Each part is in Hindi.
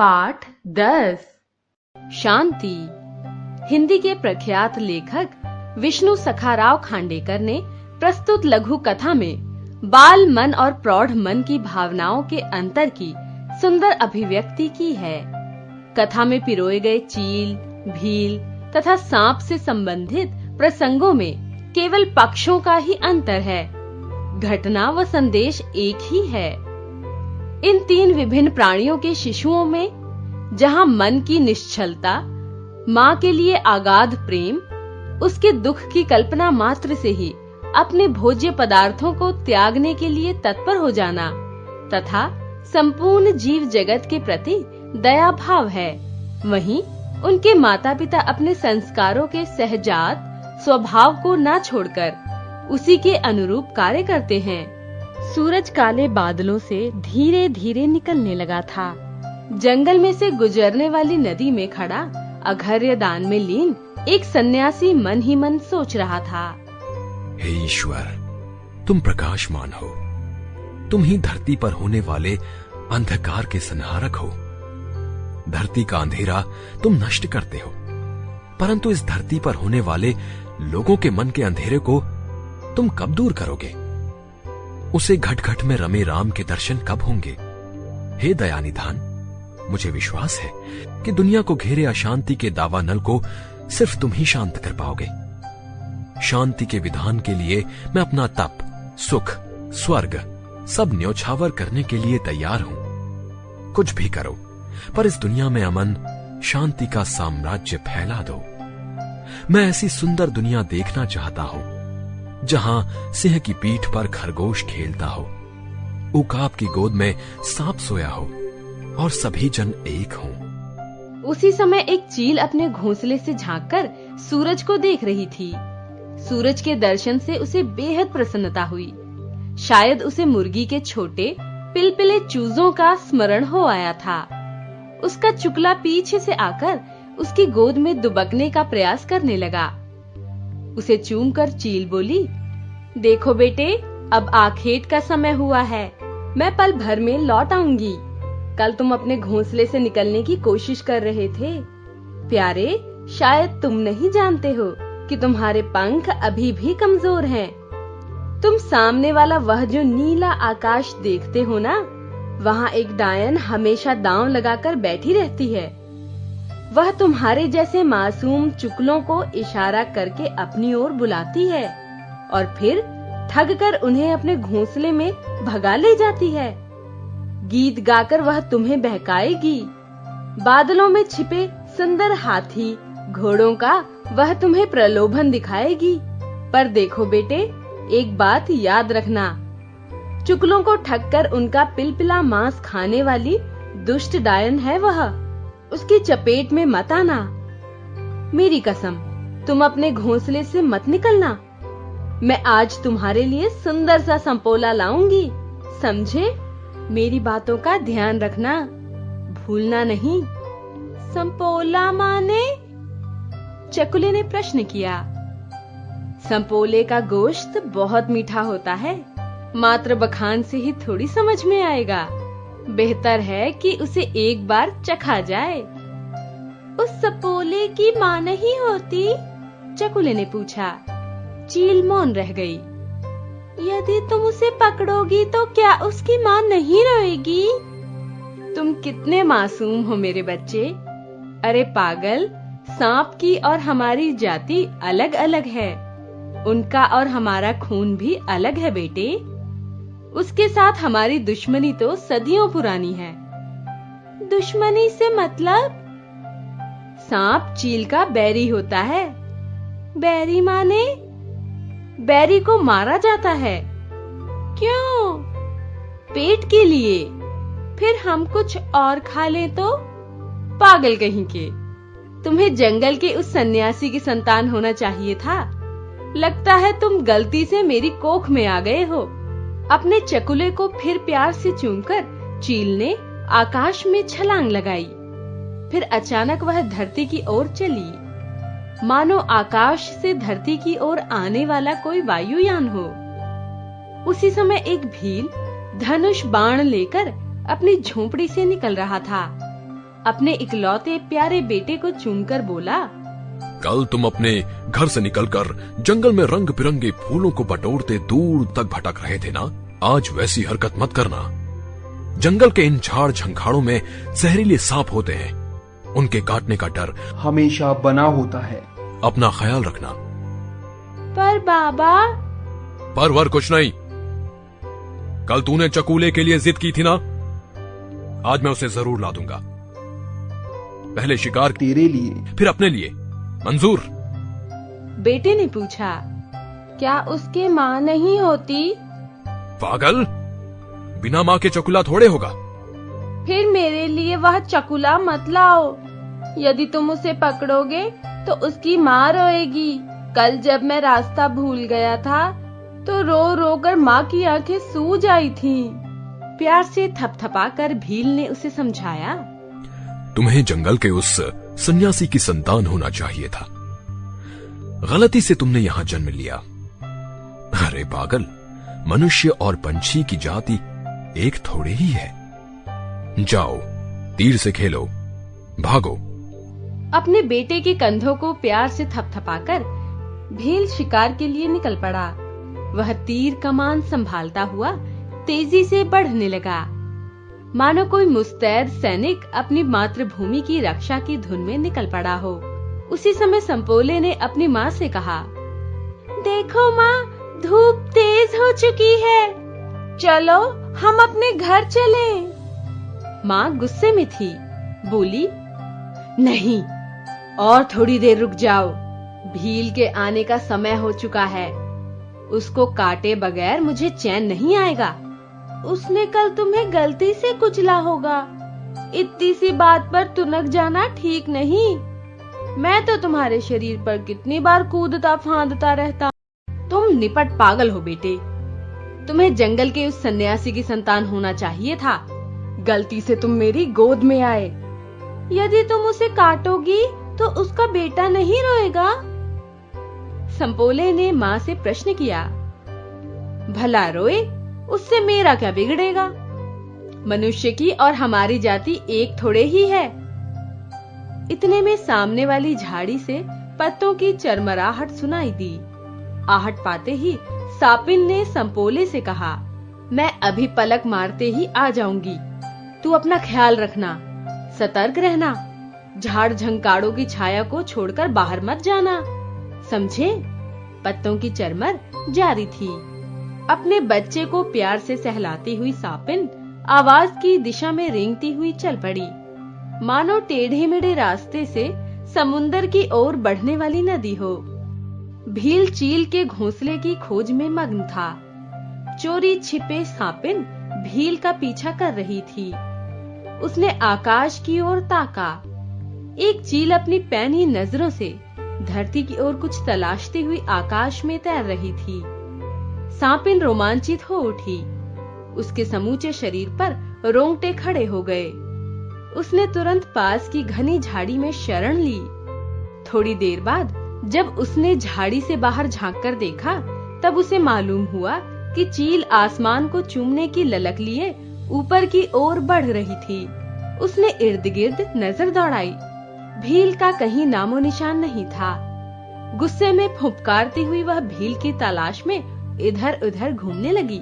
पाठ 10 शांति। हिंदी के प्रख्यात लेखक विष्णु सखाराव खांडेकर ने प्रस्तुत लघु कथा में बाल मन और प्रौढ़ मन की भावनाओं के अंतर की सुंदर अभिव्यक्ति की है। कथा में पिरोए गए चील, भील तथा सांप से संबंधित प्रसंगों में केवल पक्षों का ही अंतर है, घटना व संदेश एक ही है। इन तीन विभिन्न प्राणियों के शिशुओं में जहां मन की निश्चलता, माँ के लिए आगाध प्रेम, उसके दुख की कल्पना मात्र से ही अपने भोज्य पदार्थों को त्यागने के लिए तत्पर हो जाना तथा संपूर्ण जीव जगत के प्रति दया भाव है, वहीं उनके माता पिता अपने संस्कारों के सहजात स्वभाव को न छोड़कर उसी के अनुरूप कार्य करते हैं। सूरज काले बादलों से धीरे धीरे निकलने लगा था। जंगल में से गुजरने वाली नदी में खड़ा अघर्य दान में लीन एक सन्यासी मन ही मन सोच रहा था, हे ईश्वर, तुम प्रकाशमान हो, तुम ही धरती पर होने वाले अंधकार के संहारक हो। धरती का अंधेरा तुम नष्ट करते हो, परंतु इस धरती पर होने वाले लोगों के मन के अंधेरे को तुम कब दूर करोगे? उसे घट घट में रमे राम के दर्शन कब होंगे? हे दयानिधान, मुझे विश्वास है कि दुनिया को घेरे अशांति के दावानल को सिर्फ तुम ही शांत कर पाओगे। शांति के विधान के लिए मैं अपना तप, सुख, स्वर्ग सब न्योछावर करने के लिए तैयार हूं। कुछ भी करो, पर इस दुनिया में अमन, शांति का साम्राज्य फैला दो। मैं ऐसी सुंदर दुनिया देखना चाहता हूं जहां सिंह की पीठ पर खरगोश खेलता हो, उकाब की गोद में सांप सोया हो और सभी जन एक हों। उसी समय एक चील अपने घोंसले से झांककर सूरज को देख रही थी। सूरज के दर्शन से उसे बेहद प्रसन्नता हुई। शायद उसे मुर्गी के छोटे पिलपिले चूजों का स्मरण हो आया था। उसका चुकला पीछे से आकर उसकी गोद में दुबकने का प्रयास करने लगा। उसे चूमकर चील बोली, देखो बेटे, अब आखेट का समय हुआ है, मैं पल भर में लौट आऊंगी। कल तुम अपने घोंसले से निकलने की कोशिश कर रहे थे। प्यारे, शायद तुम नहीं जानते हो कि तुम्हारे पंख अभी भी कमजोर हैं। तुम सामने वाला वह जो नीला आकाश देखते हो ना, वहाँ एक डायन हमेशा दांव लगाकर बैठी रहती है। वह तुम्हारे जैसे मासूम चुकलों को इशारा करके अपनी ओर बुलाती है और फिर ठग कर उन्हें अपने घोंसले में भगा ले जाती है। गीत गाकर वह तुम्हें बहकाएगी। बादलों में छिपे सुंदर हाथी, घोड़ों का वह तुम्हें प्रलोभन दिखाएगी। पर देखो बेटे, एक बात याद रखना, चुकलों को ठग कर उनका पिलपिला मांस खाने वाली दुष्ट डायन है वह। उसकी चपेट में मत आना। मेरी कसम, तुम अपने घोंसले से मत निकलना। मैं आज तुम्हारे लिए सुंदर सा संपोला लाऊंगी, समझे? मेरी बातों का ध्यान रखना, भूलना नहीं। संपोला माने? चकुले ने प्रश्न किया। संपोले का गोश्त बहुत मीठा होता है, मात्र बखान से ही थोड़ी समझ में आएगा। बेहतर है कि उसे एक बार चखा जाए। उस सपोले की माँ नहीं होती? चकुले ने पूछा। चील मौन रह गई। यदि तुम उसे पकड़ोगी तो क्या उसकी माँ नहीं रोएगी? तुम कितने मासूम हो मेरे बच्चे। अरे पागल, सांप की और हमारी जाति अलग अलग है। उनका और हमारा खून भी अलग है बेटे। उसके साथ हमारी दुश्मनी तो सदियों पुरानी है। दुश्मनी से मतलब? सांप चील का बैरी होता है। बैरी माने? बैरी को मारा जाता है। क्यों? पेट के लिए। फिर हम कुछ और खा लें तो? पागल कहीं के। तुम्हें जंगल के उस सन्यासी की संतान होना चाहिए था। लगता है तुम गलती से मेरी कोख में आ गए हो। अपने चकुले को फिर प्यार से चूमकर चील ने आकाश में छलांग लगाई। फिर अचानक वह धरती की ओर चली, मानो आकाश से धरती की ओर आने वाला कोई वायुयान हो। उसी समय एक भील धनुष बाण लेकर अपनी झोंपड़ी से निकल रहा था। अपने इकलौते प्यारे बेटे को चूमकर बोला, कल तुम अपने घर से निकलकर जंगल में रंग बिरंगे फूलों को बटोरते दूर तक भटक रहे थे ना? आज वैसी हरकत मत करना। जंगल के इन झाड़ झंखाड़ों में जहरीले सांप होते हैं, उनके काटने का डर हमेशा बना होता है। अपना ख्याल रखना। पर बाबा। परवर कुछ नहीं। कल तूने चकूले के लिए जिद की थी ना, आज मैं उसे जरूर ला दूंगा। पहले शिकार तेरे लिए, फिर अपने लिए। मंजूर? बेटे ने पूछा, क्या उसके माँ नहीं होती? पागल, बिना माँ के चकुला थोड़े होगा। फिर मेरे लिए वह चकुला मत लाओ। यदि तुम उसे पकड़ोगे तो उसकी माँ रोएगी। कल जब मैं रास्ता भूल गया था तो रो रो कर माँ की आंखें सूज आई थीं। प्यार से थपथपाकर भील ने उसे समझाया, तुम्हें जंगल के उस सन्यासी की संतान होना चाहिए था। गलती से तुमने यहां जन्म लिया। अरे पागल, मनुष्य और पंछी की जाति एक थोड़े ही है। जाओ, तीर से खेलो, भागो। अपने बेटे के कंधों को प्यार से थपथपाकर भील शिकार के लिए निकल पड़ा। वह तीर कमान संभालता हुआ तेजी से बढ़ने लगा, मानो कोई मुस्तैद सैनिक अपनी मातृभूमि की रक्षा की धुन में निकल पड़ा हो। उसी समय संपोले ने अपनी माँ से कहा, देखो माँ, धूप तेज हो चुकी है, चलो हम अपने घर चलें। माँ गुस्से में थी, बोली, नहीं, और थोड़ी देर रुक जाओ। भील के आने का समय हो चुका है। उसको काटे बगैर मुझे चैन नहीं आएगा। उसने कल तुम्हें गलती से कुचला होगा। इतनी सी बात पर तुनक जाना ठीक नहीं। मैं तो तुम्हारे शरीर पर कितनी बार कूदता फांदता रहता। तुम निपट पागल हो बेटे। तुम्हें जंगल के उस सन्यासी की संतान होना चाहिए था। गलती से तुम मेरी गोद में आए। यदि तुम उसे काटोगी तो उसका बेटा नहीं रोएगा? संपोले ने माँ से प्रश्न किया। भला रोए, उससे मेरा क्या बिगड़ेगा? मनुष्य की और हमारी जाति एक थोड़े ही है। इतने में सामने वाली झाड़ी से पत्तों की चरमराहट सुनाई दी। आहट पाते ही सापिन ने संपोले से कहा, मैं अभी पलक मारते ही आ जाऊंगी। तू अपना ख्याल रखना, सतर्क रहना। झाड़ झंकाड़ों की छाया को छोड़कर बाहर मत जाना, समझे? पत्तों की चरमर जारी थी। अपने बच्चे को प्यार से सहलाती हुई सापिन आवाज की दिशा में रेंगती हुई चल पड़ी, मानो टेढ़े मेढ़े रास्ते से समुंदर की ओर बढ़ने वाली नदी हो। भील चील के घोंसले की खोज में मग्न था। चोरी छिपे सापिन भील का पीछा कर रही थी। उसने आकाश की ओर ताका। एक चील अपनी पैनी नजरों से धरती की ओर कुछ तलाशती हुई आकाश में तैर रही थी। सापिन रोमांचित हो उठी। उसके समूचे शरीर पर रोंगटे खड़े हो गए। उसने तुरंत पास की घनी झाड़ी में शरण ली। थोड़ी देर बाद जब उसने झाड़ी से बाहर झांककर देखा, तब उसे मालूम हुआ कि चील आसमान को चूमने की ललक लिए ऊपर की ओर बढ़ रही थी। उसने इर्द गिर्द नजर दौड़ाई। भील का कहीं नामो निशान नहीं था। गुस्से में फुफकारती हुई वह भील की तलाश में इधर उधर घूमने लगी।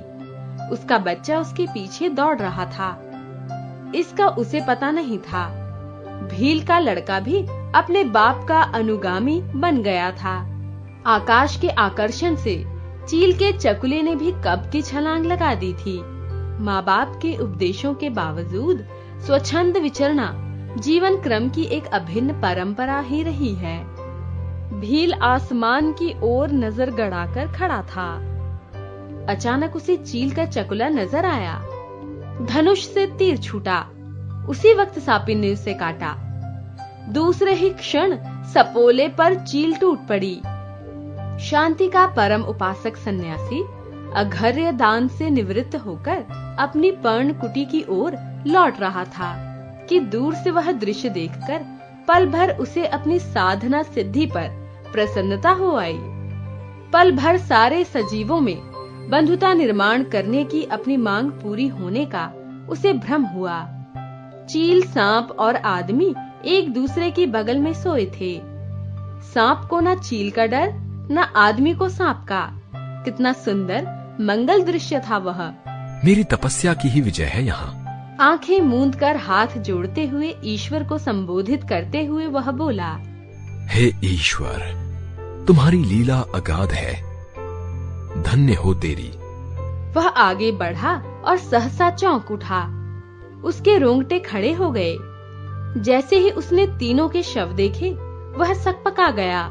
उसका बच्चा उसके पीछे दौड़ रहा था। इसका उसे पता नहीं था। भील का लड़का भी अपने बाप का अनुगामी बन गया था। आकाश के आकर्षण से चील के चकुले ने भी कब की छलांग लगा दी थी। माँ बाप के उपदेशों के बावजूद स्वच्छंद विचरना जीवन क्रम की एक अभिन्न परंपरा ही रही है। भील आसमान की ओर नजर गड़ाकर खड़ा था। अचानक उसे चील का चकुला नजर आया। धनुष से तीर छूटा। उसी वक्त सापिन ने उसे काटा। दूसरे ही क्षण सपोले पर चील टूट पड़ी। शांति का परम उपासक सन्यासी अघर्य दान से निवृत्त होकर अपनी पर्ण कुटी की ओर लौट रहा था कि दूर से वह दृश्य देखकर पल भर उसे अपनी साधना सिद्धि पर प्रसन्नता हो आई। पल भर सारे सजीवों में बंधुता निर्माण करने की अपनी मांग पूरी होने का उसे भ्रम हुआ। चील, सांप और आदमी एक दूसरे की बगल में सोए थे। सांप को ना चील का डर, ना आदमी को सांप का। कितना सुंदर मंगल दृश्य था वह। मेरी तपस्या की ही विजय है यहाँ। आंखें मूंद कर हाथ जोड़ते हुए ईश्वर को संबोधित करते हुए वह बोला, हे ईश्वर, तुम्हारी लीला अगाध है, धन्य हो तेरी। वह आगे बढ़ा और सहसा चौंक उठा। उसके रोंगटे खड़े हो गए। जैसे ही उसने तीनों के शव देखे, वह सकपका गया।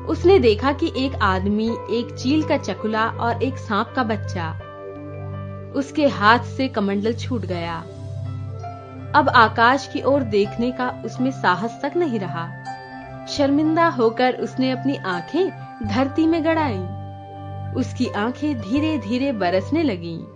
उसने देखा कि एक आदमी, एक चील का चकुला और एक सांप का बच्चा। उसके हाथ से कमंडल छूट गया। अब आकाश की ओर देखने का उसमें साहस तक नहीं रहा। शर्मिंदा होकर उसने अपनी आंखें धरती में गड़ाईं। उसकी आंखें धीरे धीरे बरसने लगीं।